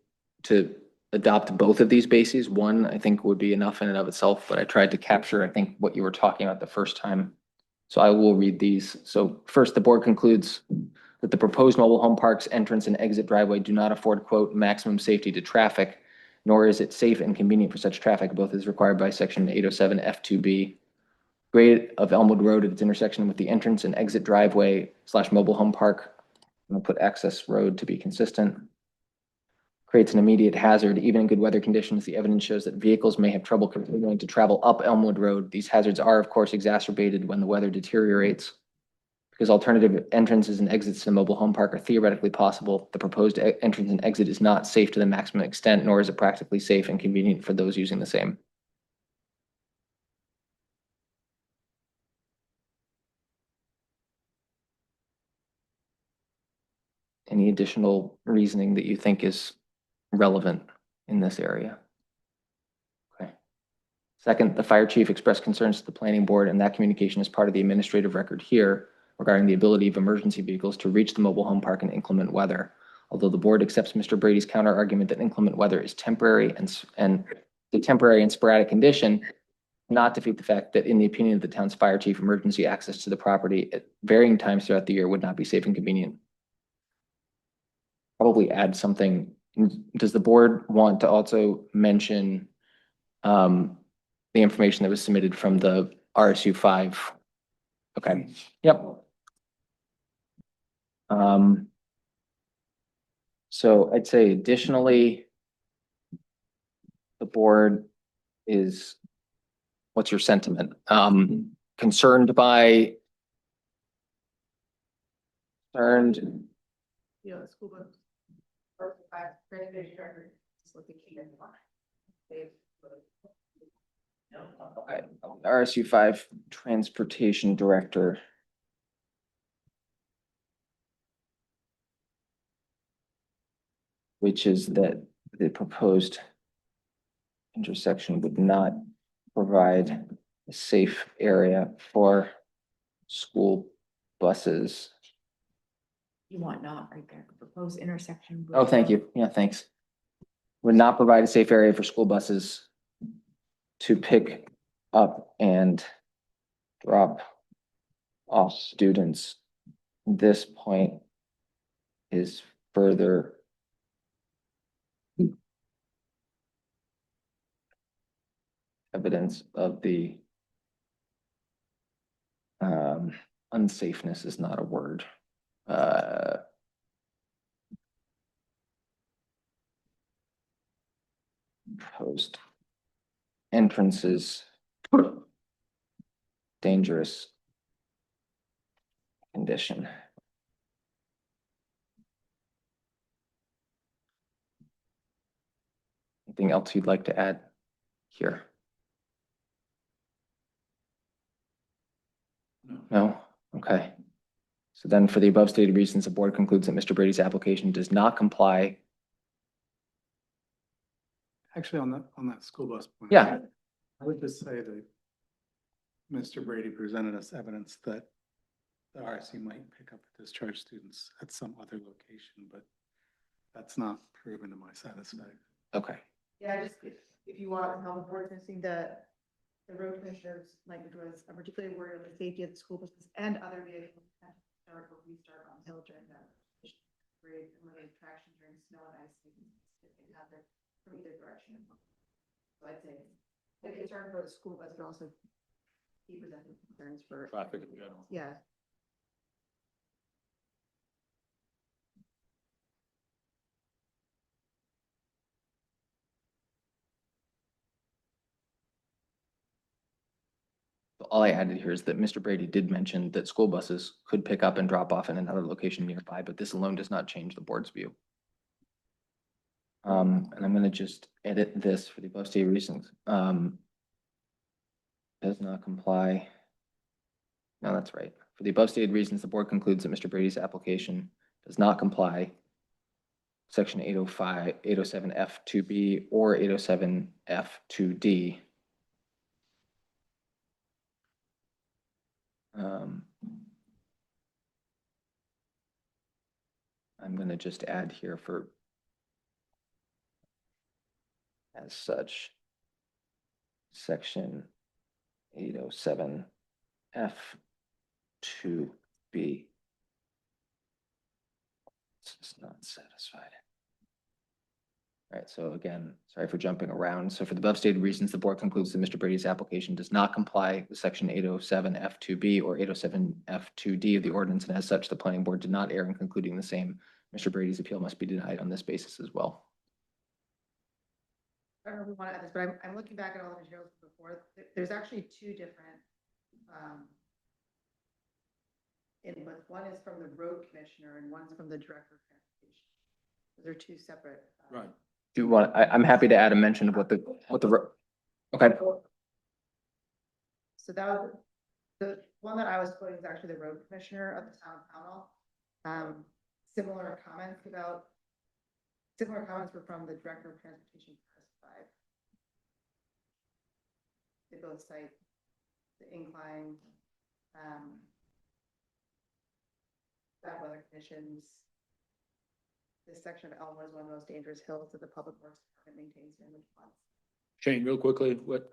adopt both of these bases. One, I think, would be enough in and of itself, but I tried to capture, I think, what you were talking about the first time. So I will read these. So first, the board concludes that the proposed mobile home park's entrance and exit driveway do not afford, quote, maximum safety to traffic, nor is it safe and convenient for such traffic, both as required by section 807 F2B. Grade of Elmwood Road at its intersection with the entrance and exit driveway / mobile home park, I'm gonna put access road to be consistent, creates an immediate hazard. Even in good weather conditions, the evidence shows that vehicles may have trouble continuing to travel up Elmwood Road. These hazards are, of course, exacerbated when the weather deteriorates. Because alternative entrances and exits to the mobile home park are theoretically possible, the proposed entrance and exit is not safe to the maximum extent, nor is it practically safe and convenient for those using the same. any additional reasoning that you think is relevant in this area? Okay. Second, the fire chief expressed concerns to the planning board, and that communication is part of the administrative record here regarding the ability of emergency vehicles to reach the mobile home park in inclement weather. Although the board accepts Mr. Brady's counter argument that inclement weather is temporary and the temporary and sporadic condition, not defeat the fact that in the opinion of the town's fire chief, emergency access to the property at varying times throughout the year would not be safe and convenient. Probably add something. Does the board want to also mention the information that was submitted from the RSU 5? Okay, yep. So I'd say additionally, the board is, what's your sentiment? Concerned by, concerned, You know, the school bus. Or if I, transportation director, just look at key in line. They've. okay, RSU 5 transportation director. Which is that the proposed intersection would not provide a safe area for school buses. You want not right there, proposed intersection. Oh, thank you. Yeah, thanks. Would not provide a safe area for school buses to pick up and drop off students. This point is further evidence of the unsafeness is not a word. Proposed entrances, dangerous condition. Anything else you'd like to add here? No? Okay. So then for the above stated reasons, the board concludes that Mr. Brady's application does not comply. Actually, on that school bus point. Yeah. I would just say that Mr. Brady presented us evidence that the RSC might pick up discharged students at some other location, but that's not proven to my satisfaction. Okay. Yeah, just if you want, how the board's missing the road commissioner's language was, I'm particularly worried about the safety of the school buses and other vehicles. Start or restart on hill during the grade and limited traction during snow and ice. If they have it from either direction. So I'd say a concern for the school bus, but also he presented concerns for. Traffic in general. Yeah. All I added here is that Mr. Brady did mention that school buses could pick up and drop off in another location nearby, but this alone does not change the board's view. And I'm gonna just edit this for the above stated reasons. Does not comply. No, that's right. For the above stated reasons, the board concludes that Mr. Brady's application does not comply. Section 805, 807 F2B or 807 F2D. I'm gonna just add here for as such, section 807 F2B. This is not satisfied. All right, so again, sorry for jumping around. So for the above stated reasons, the board concludes that Mr. Brady's application does not comply with section 807 F2B or 807 F2D of the ordinance, and as such, the planning board did not err in concluding the same. Mr. Brady's appeal must be denied on this basis as well. I don't know if we want to add this, but I'm looking back at all the materials before. There's actually two different inputs. One is from the road commissioner and one's from the director of transportation. Those are two separate. Right. Do you want, I'm happy to add a mention of what the, okay. So that was, the one that I was quoting is actually the road commissioner of the town of Pownell. similar comments were from the Director of Transportation Chris Five. They both cite the incline, bad weather conditions. This section of Elmwood is one of the most dangerous hills that the Public Works Department maintains during the floods. Shane, real quickly, what,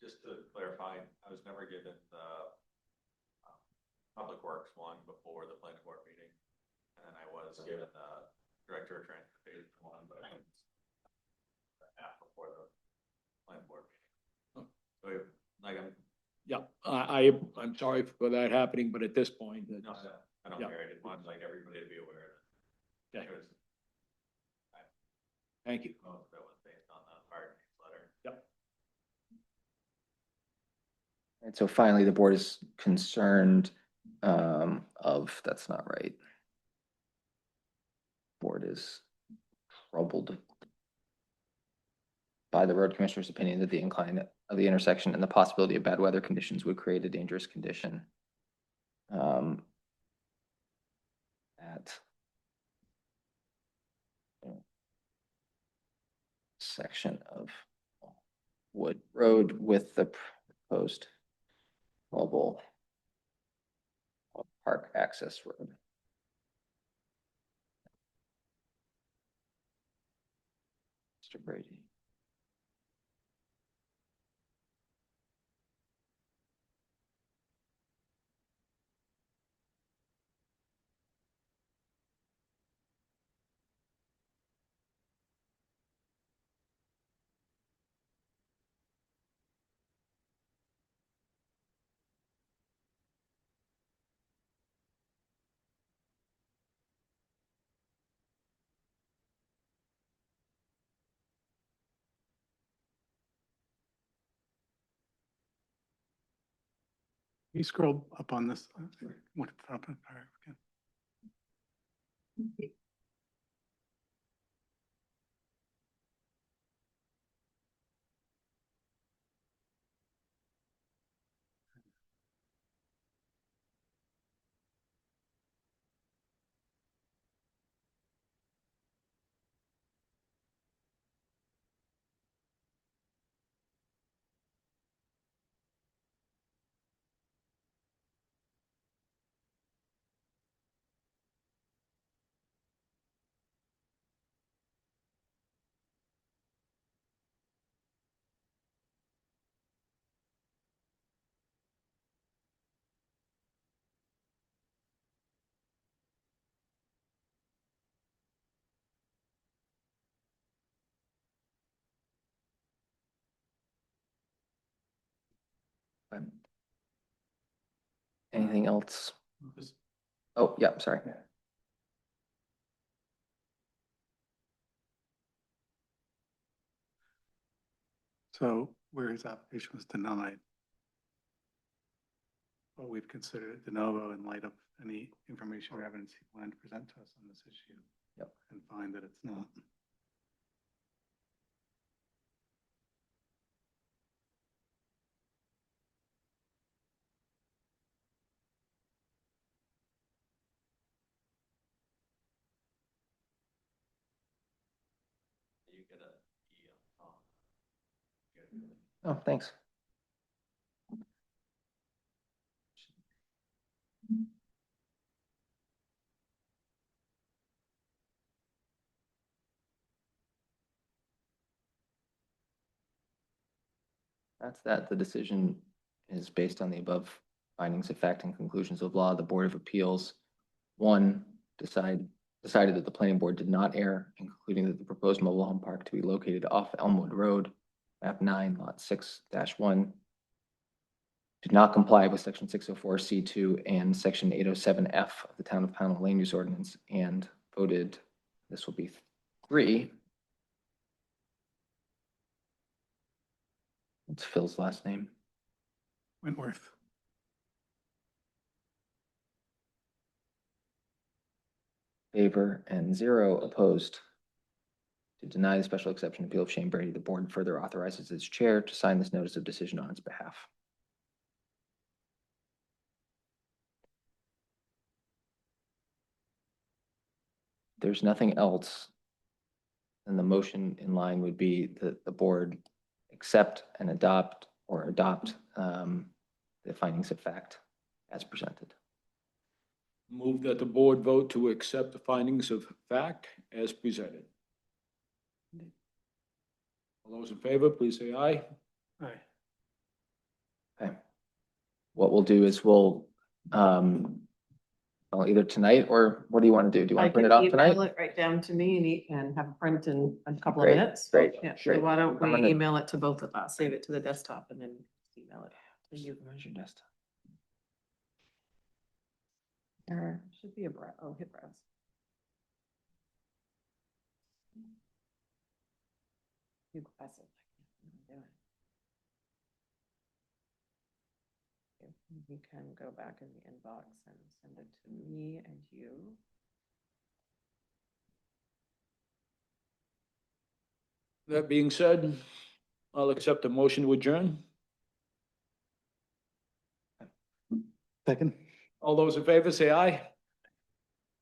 Just to clarify, I was never given the Public Works one before the planning board meeting. And then I was given the Director of Transportation one, but half before the planning board meeting. So like yeah, I'm sorry for that happening, but at this point, I don't Yeah. care. I just wanted like everybody to be aware that Okay. it was, thank you. most of it was based on the fire newsletter. And so finally, the board is concerned that's not right. Board is troubled by the road commissioner's opinion that the incline of the intersection and the possibility of bad weather conditions would create a dangerous condition. At section of Wood Road with the proposed mobile park access road. Mr. Brady. You scroll up on this. What, up, all right, okay. Anything else? Oh, yeah, sorry. So where his application was denied. But we've considered it de novo in light of any information or evidence he wanted to present to us on this issue. Yep. And find that it's not. You get a Oh, thanks. That's that. The decision is based on the above findings of fact and conclusions of law. The Board of Appeals, one, decided that the planning board did not err in concluding that the proposed mobile home park to be located off Elmwood Road, map 9, lot 6-1, did not comply with section 604C2 and section 807F of the Town of Pownell Land Use Ordinance, and voted, this will be 3. What's Phil's last name? Wentworth. Favor and 0 opposed. To deny the special exception appeal of Shane Brady, the board further authorizes its chair to sign this notice of decision on its behalf. there's nothing else, then the motion in line would be that the board accept and adopt the findings of fact as presented. Move that the board vote to accept the findings of fact as presented. All those in favor, please say aye. Aye. Okay. What we'll do is well, either tonight or what do you want to do? Do you want to print it off tonight? Email it right down to me and have a print in a couple of Great, minutes. great, Yeah, so great. why don't I'm we gonna- email it to both of us, save it to the desktop and then email it to you. Where's your desktop? There should be a browse, oh, hit browse. You press it. I can't do it. You can go back in the inbox and send it to me and you. That being said, I'll accept the motion to adjourn. Second. All those in favor, say aye.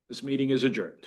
This meeting is adjourned.